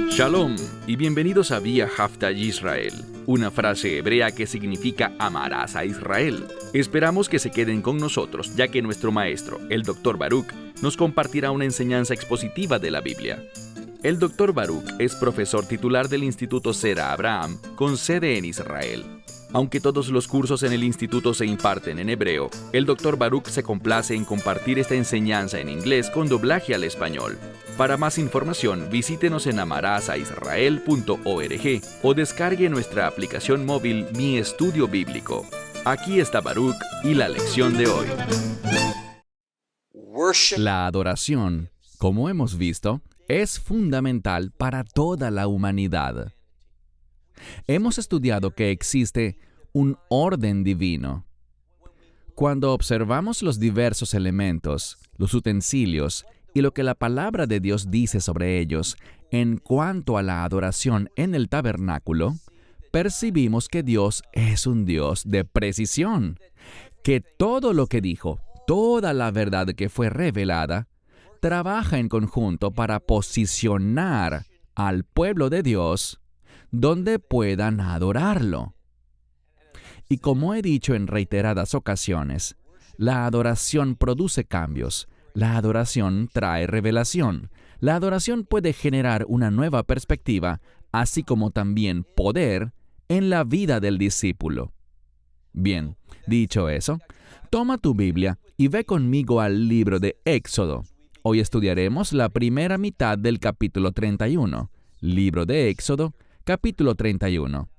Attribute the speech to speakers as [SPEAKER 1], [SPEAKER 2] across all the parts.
[SPEAKER 1] Shalom y bienvenidos a Vía Haftaj Israel, una frase hebrea que significa amarás a Israel. Esperamos que se queden con nosotros, ya que nuestro maestro, el Dr. Baruch, nos compartirá una enseñanza expositiva de la Biblia. El Dr. Baruch es profesor titular del Instituto Zera Abraham, con sede en Israel. Aunque todos los cursos en el instituto se imparten en hebreo, el Dr. Baruch se complace en compartir esta enseñanza en inglés con doblaje al español. Para más información, visítenos en amarasaisrael.org o descargue nuestra aplicación móvil Mi Estudio Bíblico. Aquí está Baruch y la lección de hoy. La adoración, como hemos visto, es fundamental para toda la humanidad. Hemos estudiado que existe un orden divino. Cuando observamos los diversos elementos, los utensilios y lo que la palabra de Dios dice sobre ellos en cuanto a la adoración en el tabernáculo, percibimos que Dios es un Dios de precisión, que todo lo que dijo, toda la verdad que fue revelada, trabaja en conjunto para posicionar al pueblo de Dios donde puedan adorarlo. Y como he dicho en reiteradas ocasiones, la adoración produce cambios, la adoración trae revelación, la adoración puede generar una nueva perspectiva, así como también poder en la vida del discípulo. Bien, dicho eso, toma tu Biblia y ve conmigo al libro de Éxodo. Hoy estudiaremos la primera mitad del capítulo 31, libro de Éxodo, capítulo 31.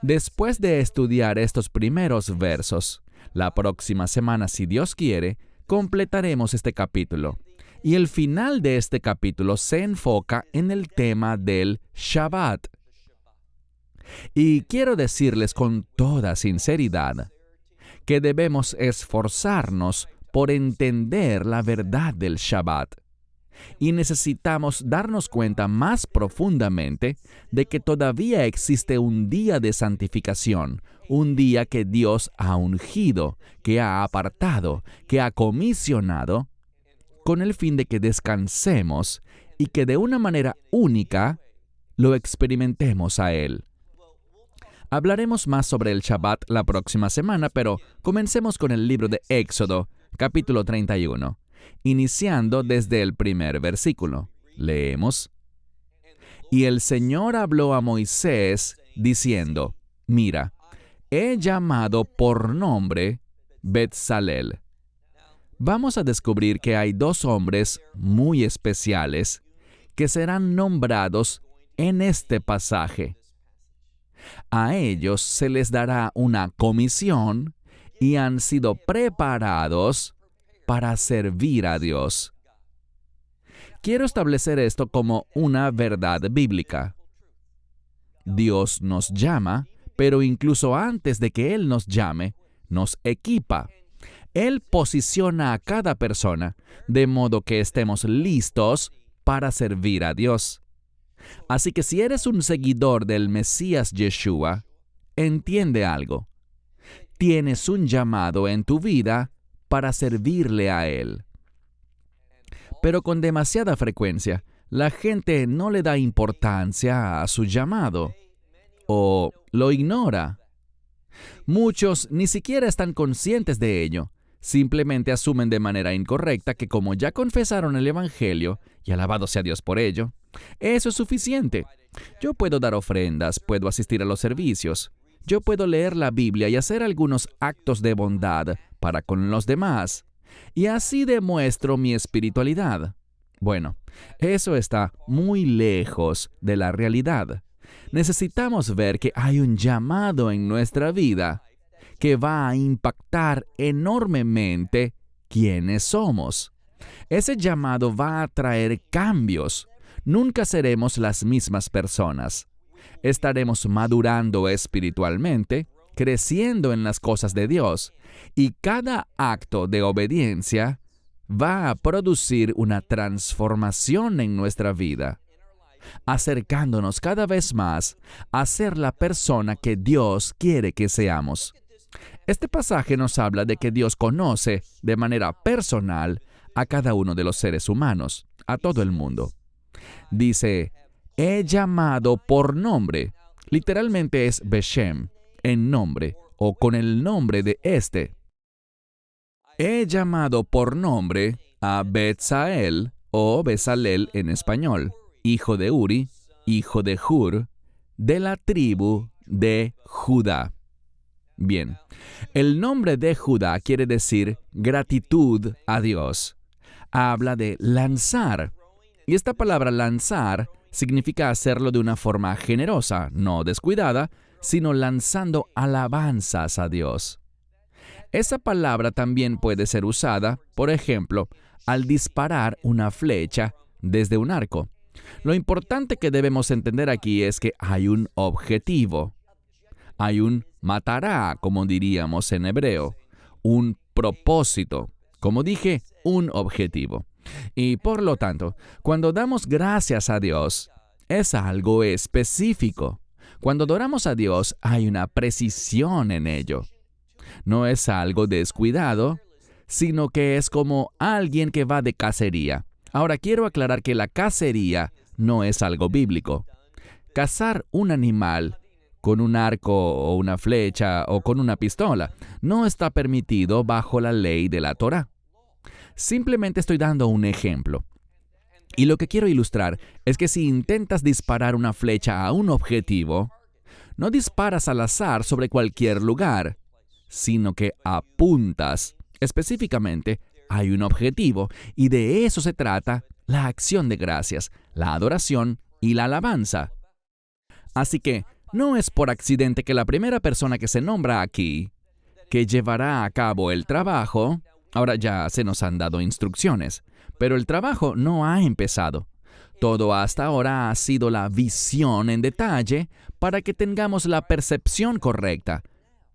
[SPEAKER 1] Después de estudiar estos primeros versos, la próxima semana, si Dios quiere, completaremos este capítulo. Y el final de este capítulo se enfoca en el tema del Shabbat. Y quiero decirles con toda sinceridad que debemos esforzarnos por entender la verdad del Shabbat. Y necesitamos darnos cuenta más profundamente de que todavía existe un día de santificación, un día que Dios ha ungido, que ha apartado, que ha comisionado, con el fin de que descansemos y que de una manera única lo experimentemos a Él. Hablaremos más sobre el Shabbat la próxima semana, pero comencemos con el libro de Éxodo, capítulo 31. Iniciando desde el primer versículo. Leemos. Y el Señor habló a Moisés, diciendo, mira, he llamado por nombre Betzalel. Vamos a descubrir que hay dos hombres muy especiales que serán nombrados en este pasaje. A ellos se les dará una comisión y han sido preparados para servir a Dios. Quiero establecer esto como una verdad bíblica. Dios nos llama, pero incluso antes de que Él nos llame, nos equipa. Él posiciona a cada persona de modo que estemos listos para servir a Dios. Así que si eres un seguidor del Mesías Yeshua, entiende algo. Tienes un llamado en tu vida para servirle a Él. Pero con demasiada frecuencia, la gente no le da importancia a su llamado o lo ignora. Muchos ni siquiera están conscientes de ello. Simplemente asumen de manera incorrecta que como ya confesaron el Evangelio, y alabado sea Dios por ello, eso es suficiente. Yo puedo dar ofrendas, puedo asistir a los servicios, yo puedo leer la Biblia y hacer algunos actos de bondad para con los demás, y así demuestro mi espiritualidad. Bueno, eso está muy lejos de la realidad. Necesitamos ver que hay un llamado en nuestra vida que va a impactar enormemente quiénes somos. Ese llamado va a traer cambios. Nunca seremos las mismas personas. Estaremos madurando espiritualmente, creciendo en las cosas de Dios, y cada acto de obediencia va a producir una transformación en nuestra vida, acercándonos cada vez más a ser la persona que Dios quiere que seamos. Este pasaje nos habla de que Dios conoce de manera personal a cada uno de los seres humanos, a todo el mundo. Dice, he llamado por nombre. Literalmente es Beshem, en nombre, o con el nombre de este. He llamado por nombre a Betsael, o Bezalel en español, hijo de Uri, hijo de Hur, de la tribu de Judá. Bien, el nombre de Judá quiere decir gratitud a Dios. Habla de lanzar. Y esta palabra lanzar significa hacerlo de una forma generosa, no descuidada, sino lanzando alabanzas a Dios. Esa palabra también puede ser usada, por ejemplo, al disparar una flecha desde un arco. Lo importante que debemos entender aquí es que hay un objetivo. Hay un matará, como diríamos en hebreo, un propósito, como dije, un objetivo. Y por lo tanto, cuando damos gracias a Dios, es algo específico. Cuando adoramos a Dios, hay una precisión en ello. No es algo descuidado, sino que es como alguien que va de cacería. Ahora, quiero aclarar que la cacería no es algo bíblico. Cazar un animal con un arco o una flecha o con una pistola no está permitido bajo la ley de la Torá. Simplemente estoy dando un ejemplo. Y lo que quiero ilustrar es que si intentas disparar una flecha a un objetivo, no disparas al azar sobre cualquier lugar, sino que apuntas. Específicamente, hay un objetivo, y de eso se trata la acción de gracias, la adoración y la alabanza. Así que, no es por accidente que la primera persona que se nombra aquí, que llevará a cabo el trabajo, ahora ya se nos han dado instrucciones, pero el trabajo no ha empezado. Todo hasta ahora ha sido la visión en detalle para que tengamos la percepción correcta.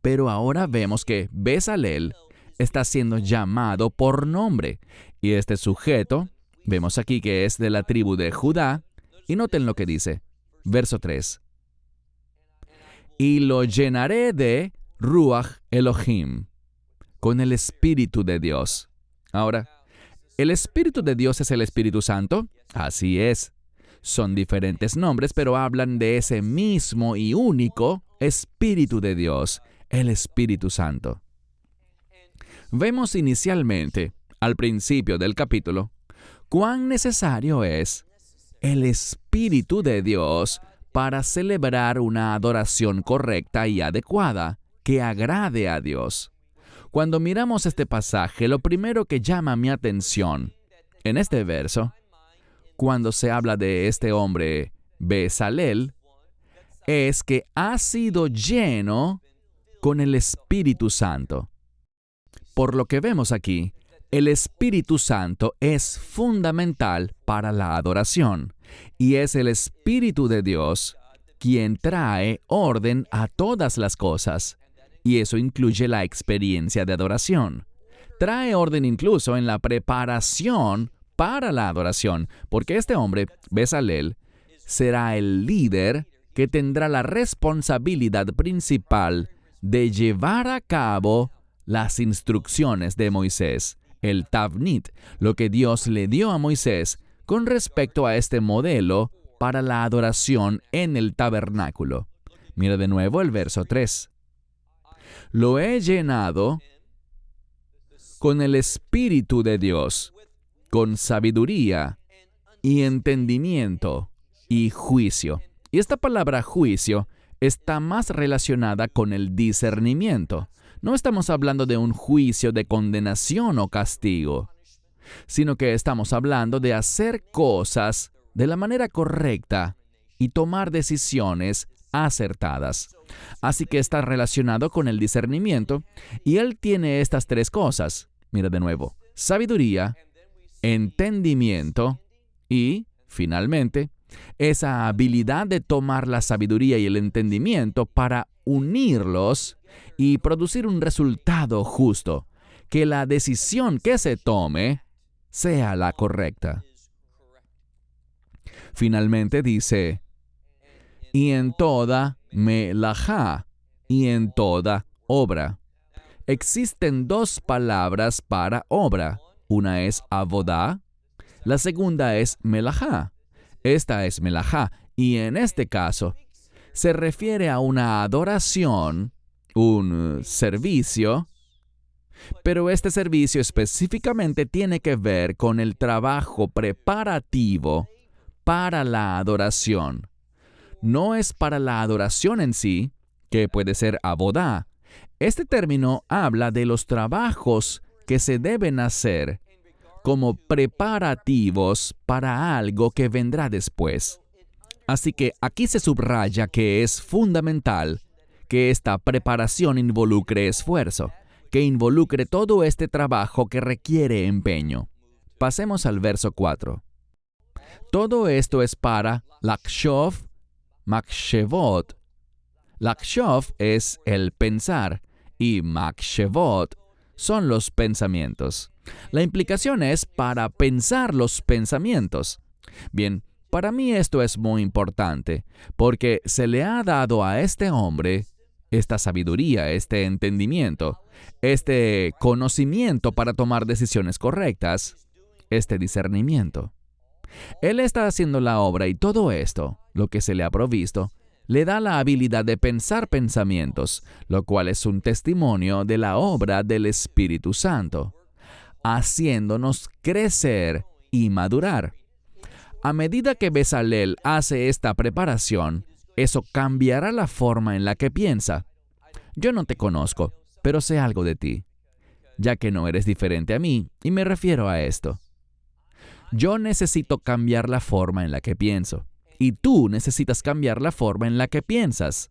[SPEAKER 1] Pero ahora vemos que Bezalel está siendo llamado por nombre. Y este sujeto, vemos aquí que es de la tribu de Judá, y noten lo que dice, verso 3. Y lo llenaré de Ruach Elohim, con el Espíritu de Dios. Ahora, ¿el Espíritu de Dios es el Espíritu Santo? Así es. Son diferentes nombres, pero hablan de ese mismo y único Espíritu de Dios, el Espíritu Santo. Vemos inicialmente, al principio del capítulo, cuán necesario es el Espíritu de Dios para celebrar una adoración correcta y adecuada que agrade a Dios. Cuando miramos este pasaje, lo primero que llama mi atención en este verso, cuando se habla de este hombre Bezalel, es que ha sido lleno con el Espíritu Santo. Por lo que vemos aquí, el Espíritu Santo es fundamental para la adoración, y es el Espíritu de Dios quien trae orden a todas las cosas, y eso incluye la experiencia de adoración. Trae orden incluso en la preparación para la adoración, porque este hombre, Bezalel, será el líder que tendrá la responsabilidad principal de llevar a cabo las instrucciones de Moisés, el Tavnit, lo que Dios le dio a Moisés con respecto a este modelo para la adoración en el tabernáculo. Mira de nuevo el verso 3. Lo he llenado con el Espíritu de Dios, con sabiduría y entendimiento y juicio. Y esta palabra juicio está más relacionada con el discernimiento. No estamos hablando de un juicio de condenación o castigo, sino que estamos hablando de hacer cosas de la manera correcta y tomar decisiones acertadas. Así que está relacionado con el discernimiento, y él tiene estas tres cosas. Mira de nuevo, sabiduría, entendimiento y, finalmente, esa habilidad de tomar la sabiduría y el entendimiento para unirlos y producir un resultado justo, que la decisión que se tome sea la correcta. Finalmente dice, y en toda melajá, y en toda obra. Existen dos palabras para obra. Una es avodá, la segunda es melajá. Esta es melajá, y en este caso se refiere a una adoración, un servicio, pero este servicio específicamente tiene que ver con el trabajo preparativo para la adoración. No es para la adoración en sí, que puede ser avodá. Este término habla de los trabajos que se deben hacer como preparativos para algo que vendrá después. Así que aquí se subraya que es fundamental que esta preparación involucre esfuerzo, que involucre todo este trabajo que requiere empeño. Pasemos al verso 4. Todo esto es para lakshov, makshevot. Lakshov es el pensar y makshevot son los pensamientos. La implicación es para pensar los pensamientos. Bien, para mí esto es muy importante, porque se le ha dado a este hombre esta sabiduría, este entendimiento, este conocimiento para tomar decisiones correctas, este discernimiento. Él está haciendo la obra y todo esto, lo que se le ha provisto, le da la habilidad de pensar pensamientos, lo cual es un testimonio de la obra del Espíritu Santo, haciéndonos crecer y madurar. A medida que Bezalel hace esta preparación, eso cambiará la forma en la que piensa. Yo no te conozco, pero sé algo de ti, ya que no eres diferente a mí, y me refiero a esto. Yo necesito cambiar la forma en la que pienso, y tú necesitas cambiar la forma en la que piensas.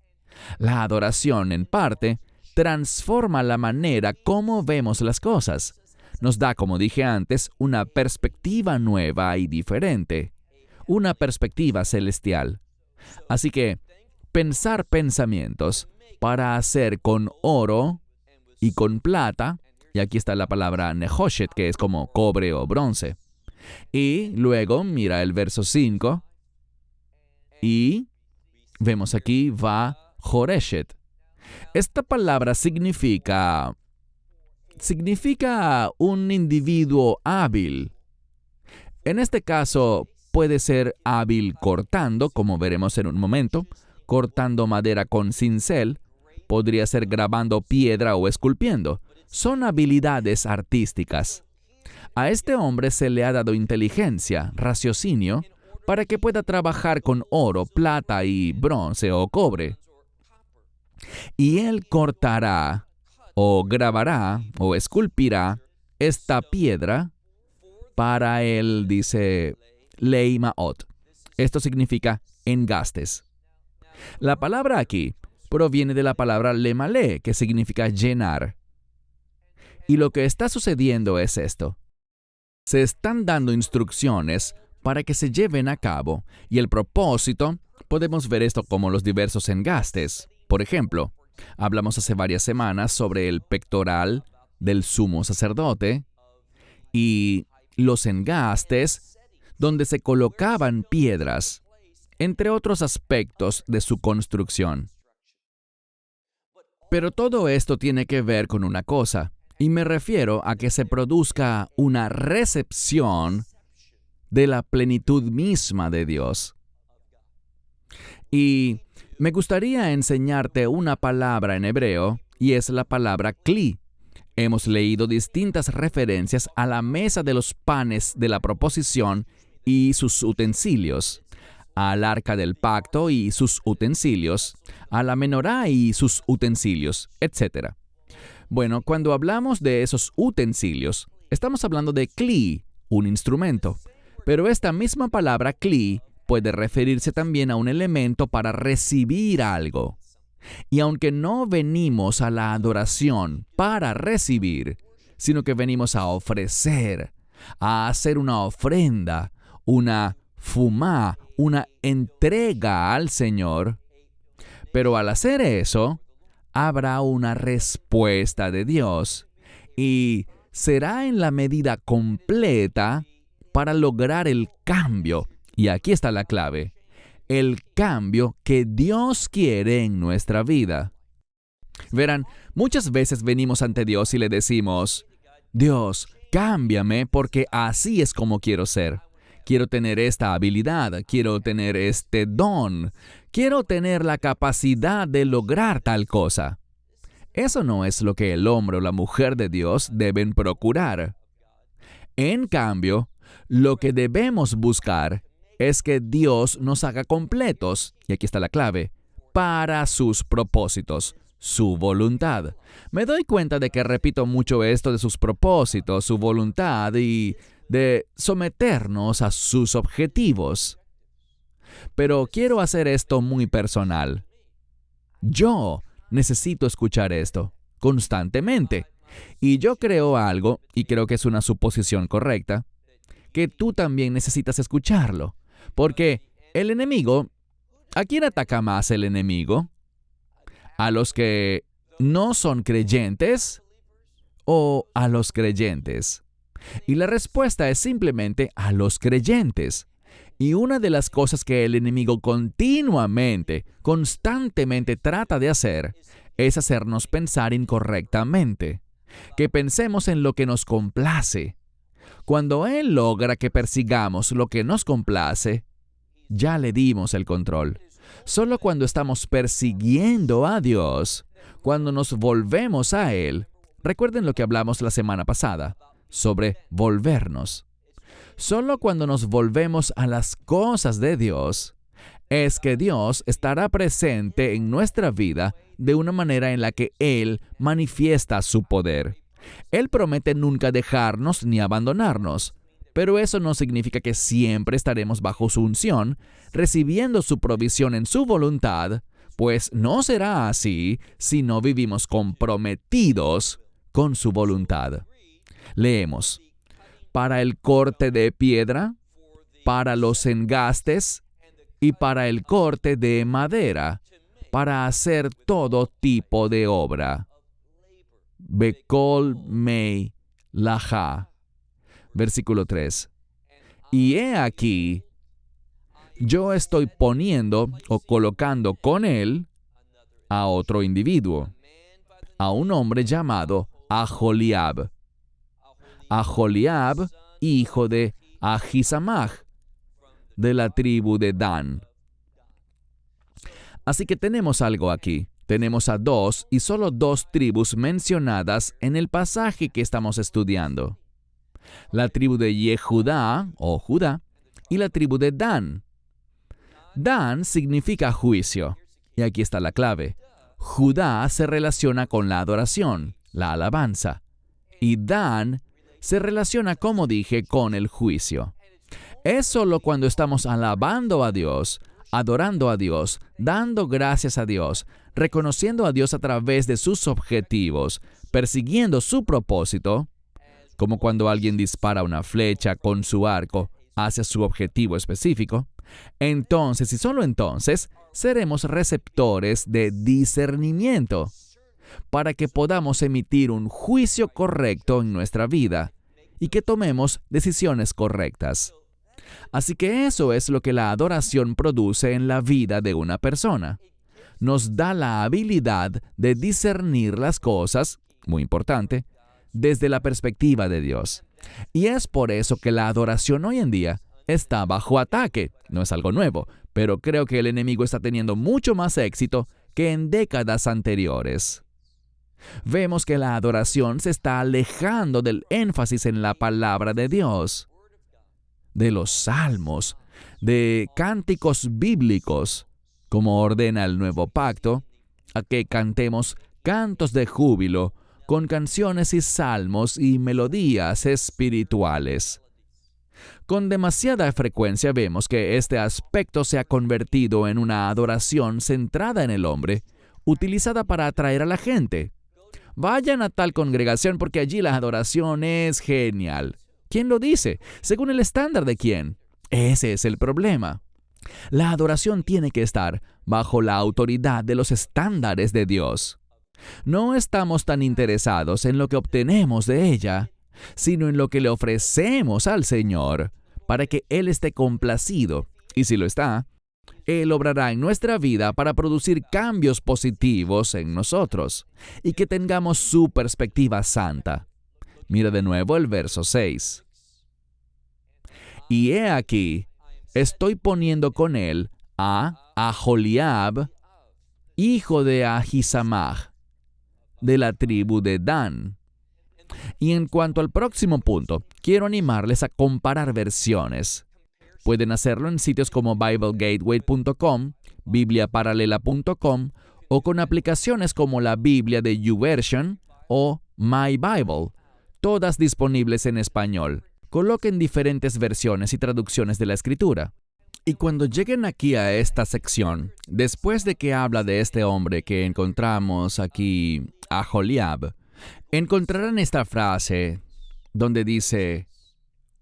[SPEAKER 1] La adoración, en parte, transforma la manera como vemos las cosas. Nos da, como dije antes, una perspectiva nueva y diferente, una perspectiva celestial. Así que, pensar pensamientos para hacer con oro y con plata, y aquí está la palabra nehoshet, que es como cobre o bronce. Y luego, mira el verso 5, y vemos aquí va joreshet. Esta palabra significa un individuo hábil. En este caso, puede ser hábil cortando, como veremos en un momento, cortando madera con cincel, podría ser grabando piedra o esculpiendo. Son habilidades artísticas. A este hombre se le ha dado inteligencia, raciocinio, para que pueda trabajar con oro, plata y bronce o cobre. Y él cortará, o grabará, o esculpirá esta piedra para él, dice, leimaot. Esto significa engastes. La palabra aquí proviene de la palabra lemale, que significa llenar. Y lo que está sucediendo es esto. Se están dando instrucciones para que se lleven a cabo, y el propósito, podemos ver esto como los diversos engastes. Por ejemplo, hablamos hace varias semanas sobre el pectoral del sumo sacerdote y los engastes donde se colocaban piedras, entre otros aspectos de su construcción. Pero todo esto tiene que ver con una cosa, y me refiero a que se produzca una recepción de la plenitud misma de Dios. Y me gustaría enseñarte una palabra en hebreo, y es la palabra kli. Hemos leído distintas referencias a la mesa de los panes de la proposición y sus utensilios, al arca del pacto y sus utensilios, a la menorá y sus utensilios, etc. Bueno, cuando hablamos de esos utensilios, estamos hablando de kli, un instrumento. Pero esta misma palabra kli puede referirse también a un elemento para recibir algo. Y aunque no venimos a la adoración para recibir, sino que venimos a ofrecer, a hacer una ofrenda, una fumá, una entrega al Señor, pero al hacer eso, habrá una respuesta de Dios y será en la medida completa para lograr el cambio. Y aquí está la clave. El cambio que Dios quiere en nuestra vida. Verán, muchas veces venimos ante Dios y le decimos, Dios, cámbiame porque así es como quiero ser. Quiero tener esta habilidad, quiero tener este don, quiero tener la capacidad de lograr tal cosa. Eso no es lo que el hombre o la mujer de Dios deben procurar. En cambio, lo que debemos buscar es que Dios nos haga completos, y aquí está la clave, para sus propósitos, su voluntad. Me doy cuenta de que repito mucho esto de sus propósitos, su voluntad y de someternos a sus objetivos. Pero quiero hacer esto muy personal. Yo necesito escuchar esto constantemente. Y yo creo algo, y creo que es una suposición correcta, que tú también necesitas escucharlo. Porque el enemigo, ¿a quién ataca más el enemigo? ¿A los que no son creyentes o a los creyentes? Y la respuesta es simplemente a los creyentes. Y una de las cosas que el enemigo continuamente, constantemente trata de hacer, es hacernos pensar incorrectamente. Que pensemos en lo que nos complace. Cuando él logra que persigamos lo que nos complace, ya le dimos el control. Solo cuando estamos persiguiendo a Dios, cuando nos volvemos a Él, recuerden lo que hablamos la semana pasada, sobre volvernos. Solo cuando nos volvemos a las cosas de Dios, es que Dios estará presente en nuestra vida de una manera en la que Él manifiesta su poder. Él promete nunca dejarnos ni abandonarnos, pero eso no significa que siempre estaremos bajo su unción, recibiendo su provisión en su voluntad, pues no será así si no vivimos comprometidos con su voluntad. Leemos: para el corte de piedra, para los engastes y para el corte de madera, para hacer todo tipo de obra. Bekol mei laha. Versículo 3. Y he aquí, yo estoy poniendo o colocando con él a otro individuo, a un hombre llamado Aholiab. Aholiab, hijo de Ahisamach, de la tribu de Dan. Así que tenemos algo aquí. Tenemos a dos y solo dos tribus mencionadas en el pasaje que estamos estudiando. La tribu de Yehudá, o Judá, y la tribu de Dan. Dan significa juicio. Y aquí está la clave. Judá se relaciona con la adoración, la alabanza. Y Dan se relaciona, como dije, con el juicio. Es solo cuando estamos alabando a Dios, adorando a Dios, dando gracias a Dios, reconociendo a Dios a través de sus objetivos, persiguiendo su propósito, como cuando alguien dispara una flecha con su arco hacia su objetivo específico, entonces y solo entonces seremos receptores de discernimiento para que podamos emitir un juicio correcto en nuestra vida y que tomemos decisiones correctas. Así que eso es lo que la adoración produce en la vida de una persona. Nos da la habilidad de discernir las cosas, muy importante, desde la perspectiva de Dios. Y es por eso que la adoración hoy en día está bajo ataque. No es algo nuevo, pero creo que el enemigo está teniendo mucho más éxito que en décadas anteriores. Vemos que la adoración se está alejando del énfasis en la palabra de Dios, de los salmos, de cánticos bíblicos, como ordena el nuevo pacto, a que cantemos cantos de júbilo con canciones y salmos y melodías espirituales. Con demasiada frecuencia vemos que este aspecto se ha convertido en una adoración centrada en el hombre, utilizada para atraer a la gente. Vayan a tal congregación porque allí la adoración es genial. ¿Quién lo dice? ¿Según el estándar de quién? Ese es el problema. La adoración tiene que estar bajo la autoridad de los estándares de Dios. No estamos tan interesados en lo que obtenemos de ella, sino en lo que le ofrecemos al Señor para que Él esté complacido. Y si lo está, Él obrará en nuestra vida para producir cambios positivos en nosotros y que tengamos su perspectiva santa. Mira de nuevo el verso 6. Y he aquí, estoy poniendo con él a Aholiab, hijo de Ahisamach, de la tribu de Dan. Y en cuanto al próximo punto, quiero animarles a comparar versiones. Pueden hacerlo en sitios como BibleGateway.com, BibliaParalela.com o con aplicaciones como la Biblia de YouVersion o My Bible, todas disponibles en español. Coloquen diferentes versiones y traducciones de la Escritura. Y cuando lleguen aquí a esta sección, después de que habla de este hombre que encontramos aquí, Aholiab, encontrarán esta frase donde dice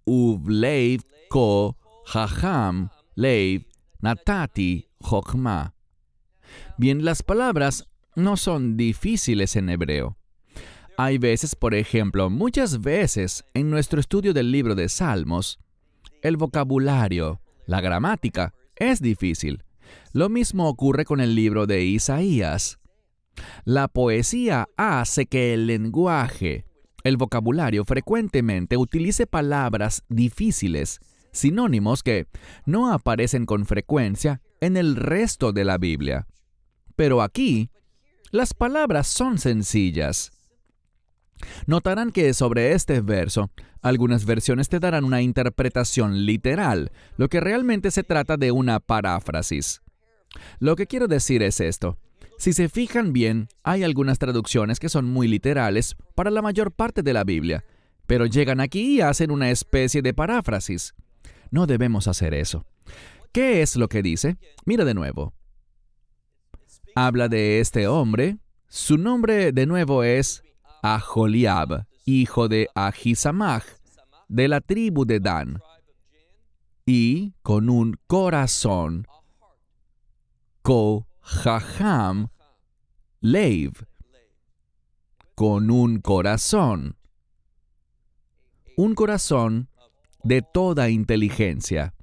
[SPEAKER 1] Uvleiv ko hacham leiv natati chokma. Bien, las palabras no son difíciles en hebreo. Hay veces, por ejemplo, muchas veces en nuestro estudio del libro de Salmos, el vocabulario, la gramática, es difícil. Lo mismo ocurre con el libro de Isaías. La poesía hace que el lenguaje, el vocabulario, frecuentemente utilice palabras difíciles, sinónimos que no aparecen con frecuencia en el resto de la Biblia. Pero aquí, las palabras son sencillas. Notarán que sobre este verso, algunas versiones te darán una interpretación literal, lo que realmente se trata de una paráfrasis. Lo que quiero decir es esto. Si se fijan bien, hay algunas traducciones que son muy literales para la mayor parte de la Biblia, pero llegan aquí y hacen una especie de paráfrasis. No debemos hacer eso. ¿Qué es lo que dice? Mira de nuevo. Habla de este hombre. Su nombre de nuevo es Aholiab, hijo de Ahisamach, de la tribu de Dan. Y con un corazón, Ko-Hacham Leiv, con un corazón de toda inteligencia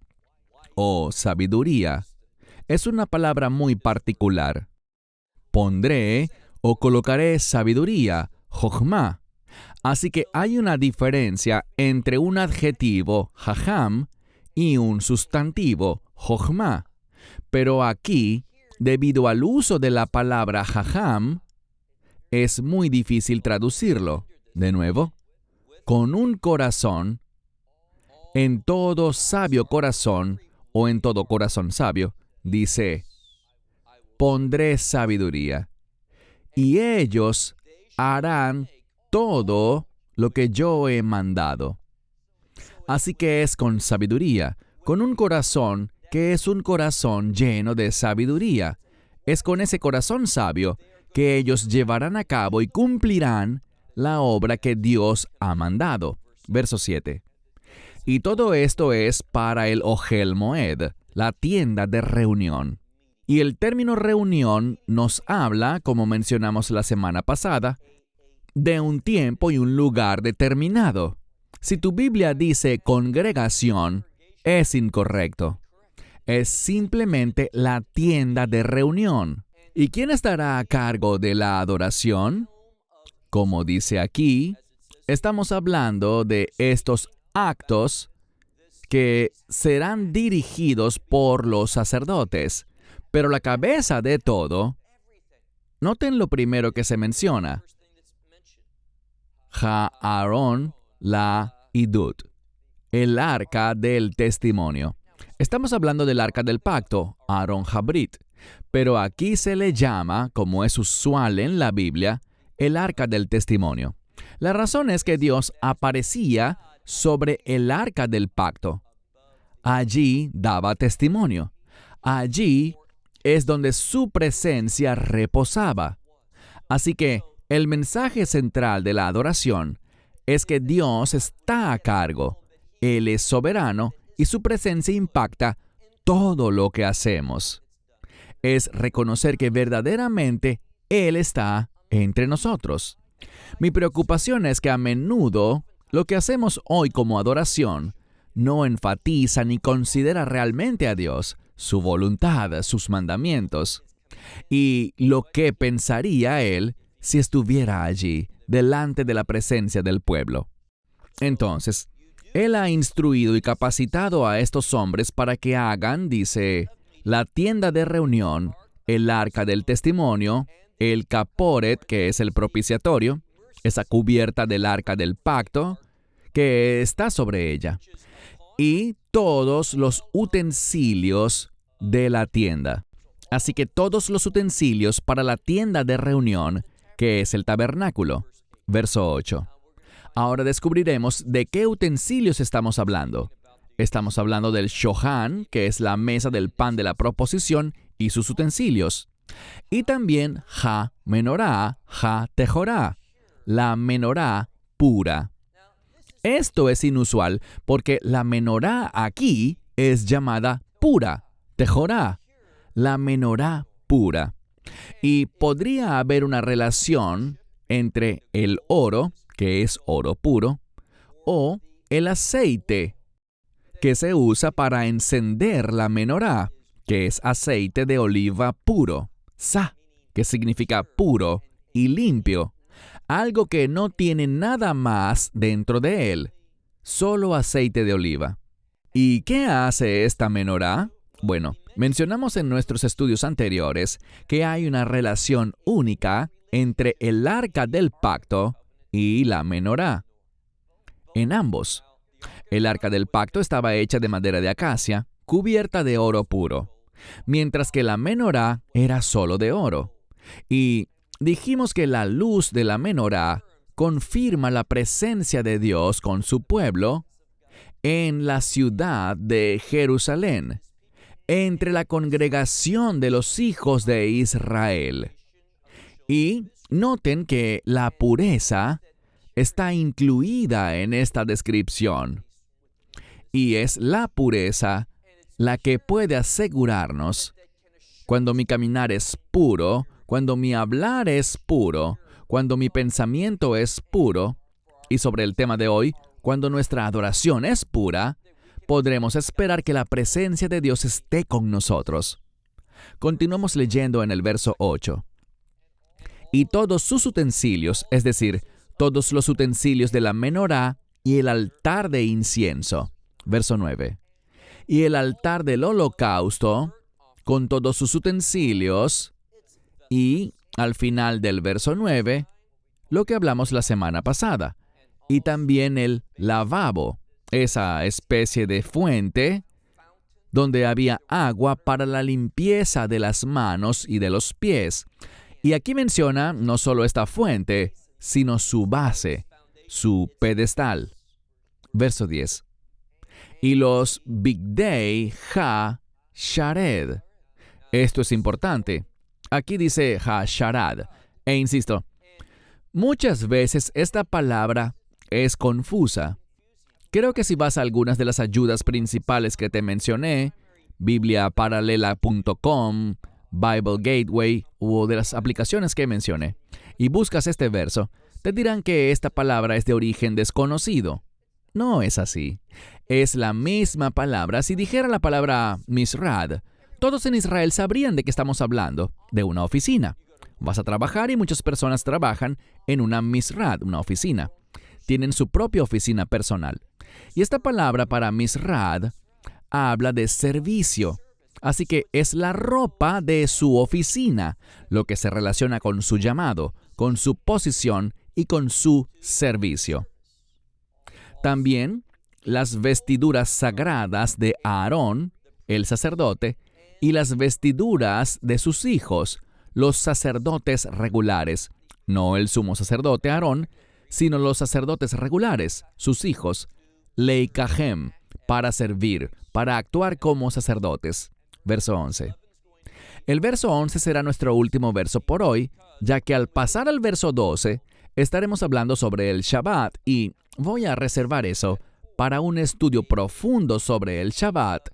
[SPEAKER 1] o sabiduría. Es una palabra muy particular. Pondré o colocaré sabiduría, Jochma. Así que hay una diferencia entre un adjetivo, Hacham, y un sustantivo, Jochma. Pero aquí, debido al uso de la palabra Hacham, es muy difícil traducirlo. De nuevo, con un corazón, en todo sabio corazón, o en todo corazón sabio, dice, pondré sabiduría, y ellos harán todo lo que yo he mandado. Así que es con sabiduría, con un corazón que es un corazón lleno de sabiduría. Es con ese corazón sabio que ellos llevarán a cabo y cumplirán la obra que Dios ha mandado. Verso 7. Y todo esto es para el Ohel Moed, la tienda de reunión. Y el término reunión nos habla, como mencionamos la semana pasada, de un tiempo y un lugar determinado. Si tu Biblia dice congregación, es incorrecto. Es simplemente la tienda de reunión. ¿Y quién estará a cargo de la adoración? Como dice aquí, estamos hablando de estos actos que serán dirigidos por los sacerdotes. Pero la cabeza de todo, noten lo primero que se menciona. Ha-Aaron la Idut, el arca del testimonio. Estamos hablando del arca del pacto, Aarón Habrit, pero aquí se le llama, como es usual en la Biblia, el arca del testimonio. La razón es que Dios aparecía sobre el arca del pacto. Allí daba testimonio. Allí es donde su presencia reposaba. Así que el mensaje central de la adoración es que Dios está a cargo. Él es soberano y su presencia impacta todo lo que hacemos. Es reconocer que verdaderamente Él está entre nosotros. Mi preocupación es que a menudo lo que hacemos hoy como adoración no enfatiza ni considera realmente a Dios, su voluntad, sus mandamientos, y lo que pensaría Él si estuviera allí, delante de la presencia del pueblo. Entonces, Él ha instruido y capacitado a estos hombres para que hagan, dice, la tienda de reunión, el arca del testimonio, el caporet, que es el propiciatorio, esa cubierta del arca del pacto, que está sobre ella, y todos los utensilios de la tienda. Así que todos los utensilios para la tienda de reunión, que es el tabernáculo. Verso 8. Ahora descubriremos de qué utensilios estamos hablando. Estamos hablando del shohan, que es la mesa del pan de la proposición, y sus utensilios. Y también ha-menorá, ha-tejorá, la menorá pura. Esto es inusual porque la menorá aquí es llamada pura, tejorá, la menorá pura. Y podría haber una relación entre el oro, que es oro puro, o el aceite, que se usa para encender la menorá, que es aceite de oliva puro, sa, que significa puro y limpio, algo que no tiene nada más dentro de él, solo aceite de oliva. ¿Y qué hace esta menorá? Bueno, mencionamos en nuestros estudios anteriores que hay una relación única entre el arca del pacto y la menorá. En ambos, el arca del pacto estaba hecha de madera de acacia, cubierta de oro puro, mientras que la menorá era solo de oro. Y dijimos que la luz de la menorá confirma la presencia de Dios con su pueblo en la ciudad de Jerusalén, entre la congregación de los hijos de Israel. Y noten que la pureza está incluida en esta descripción. Y es la pureza la que puede asegurarnos, cuando mi caminar es puro, cuando mi hablar es puro, cuando mi pensamiento es puro, y sobre el tema de hoy, cuando nuestra adoración es pura, podremos esperar que la presencia de Dios esté con nosotros. Continuamos leyendo en el verso 8. Y todos sus utensilios, es decir, todos los utensilios de la menorá y el altar de incienso. Verso 9. Y el altar del holocausto, con todos sus utensilios, y al final del verso 9, lo que hablamos la semana pasada, y también el lavabo, esa especie de fuente donde había agua para la limpieza de las manos y de los pies. Y aquí menciona no solo esta fuente, sino su base, su pedestal. Verso 10. Y los bigdei ha-shared. Esto es importante. Aquí dice ha-sharad. E insisto, muchas veces esta palabra es confusa. Creo que si vas a algunas de las ayudas principales que te mencioné, bibliaparalela.com, Bible Gateway o de las aplicaciones que mencioné, y buscas este verso, te dirán que esta palabra es de origen desconocido. No es así. Es la misma palabra. Si dijera la palabra misrad, todos en Israel sabrían de qué estamos hablando, de una oficina. Vas a trabajar y muchas personas trabajan en una misrad, una oficina. Tienen su propia oficina personal. Y esta palabra para misrad habla de servicio. Así que es la ropa de su oficina, lo que se relaciona con su llamado, con su posición y con su servicio. También las vestiduras sagradas de Aarón, el sacerdote, y las vestiduras de sus hijos, los sacerdotes regulares, no el sumo sacerdote Aarón, sino los sacerdotes regulares, sus hijos, leikahem, para servir, para actuar como sacerdotes. Verso 11. El verso 11 será nuestro último verso por hoy, ya que al pasar al verso 12, estaremos hablando sobre el Shabbat y voy a reservar eso para un estudio profundo sobre el Shabbat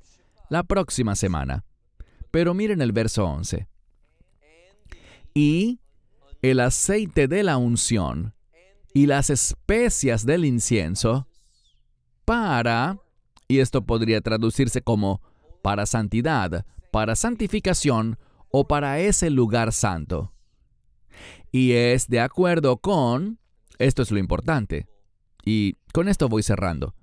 [SPEAKER 1] la próxima semana. Pero miren el verso 11. Y el aceite de la unción y las especias del incienso para, y esto podría traducirse como para santidad, para santificación o para ese lugar santo. Y es de acuerdo con, esto es lo importante, Y con esto voy cerrando.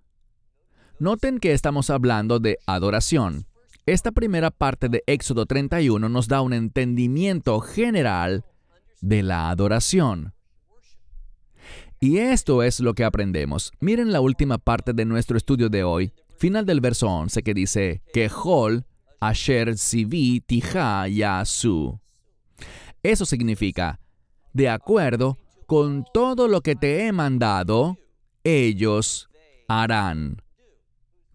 [SPEAKER 1] Noten que estamos hablando de adoración. Esta primera parte de Éxodo 31 nos da un entendimiento general de la adoración. Y esto es lo que aprendemos. Miren la última parte de nuestro estudio de hoy, final del verso 11, que dice, Kehol asher sivi tija yasu. Eso significa, de acuerdo con todo lo que te he mandado, ellos harán.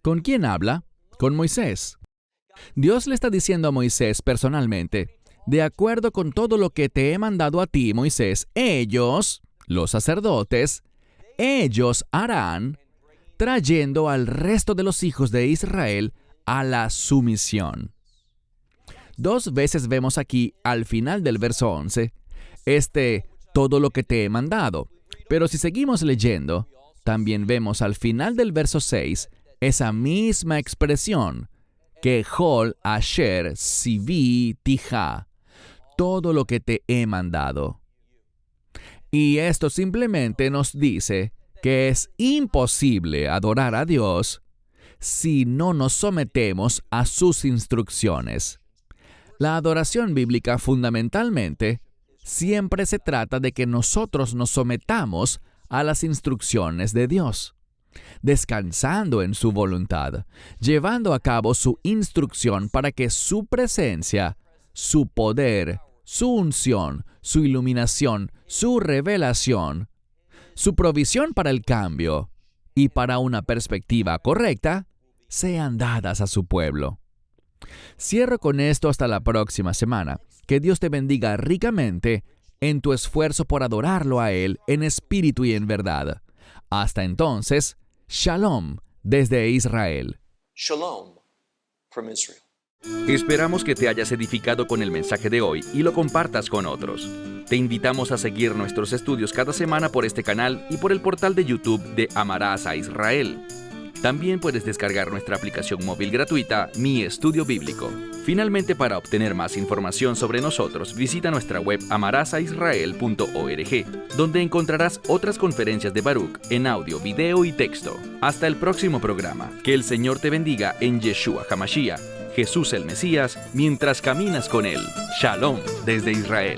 [SPEAKER 1] ¿Con quién habla? Con Moisés. Dios le está diciendo a Moisés personalmente, de acuerdo con todo lo que te he mandado a ti, Moisés, ellos, los sacerdotes, ellos harán, trayendo al resto de los hijos de Israel a la sumisión. 2 veces vemos aquí, al final del verso 11, todo lo que te he mandado. Pero si seguimos leyendo, también vemos al final del verso 6, esa misma expresión, Kehol asher sivi tija, todo lo que te he mandado. Y esto simplemente nos dice que es imposible adorar a Dios si no nos sometemos a sus instrucciones. La adoración bíblica fundamentalmente siempre se trata de que nosotros nos sometamos a las instrucciones de Dios, descansando en su voluntad, llevando a cabo su instrucción para que su presencia, su poder, su unción, su iluminación, su revelación, su provisión para el cambio y para una perspectiva correcta, sean dadas a su pueblo. Cierro con esto hasta la próxima semana. Que Dios te bendiga ricamente en tu esfuerzo por adorarlo a Él en espíritu y en verdad. Hasta entonces, Shalom desde Israel.
[SPEAKER 2] Shalom from Israel.
[SPEAKER 3] Esperamos que te hayas edificado con el mensaje de hoy y lo compartas con otros. Te invitamos a seguir nuestros estudios cada semana por este canal y por el portal de YouTube de Amarás a Israel. También puedes descargar nuestra aplicación móvil gratuita, Mi Estudio Bíblico. Finalmente, para obtener más información sobre nosotros, visita nuestra web amarasaisrael.org, donde encontrarás otras conferencias de Baruch en audio, video y texto. Hasta el próximo programa. Que el Señor te bendiga en Yeshua HaMashiach, Jesús el Mesías, mientras caminas con Él. Shalom desde Israel.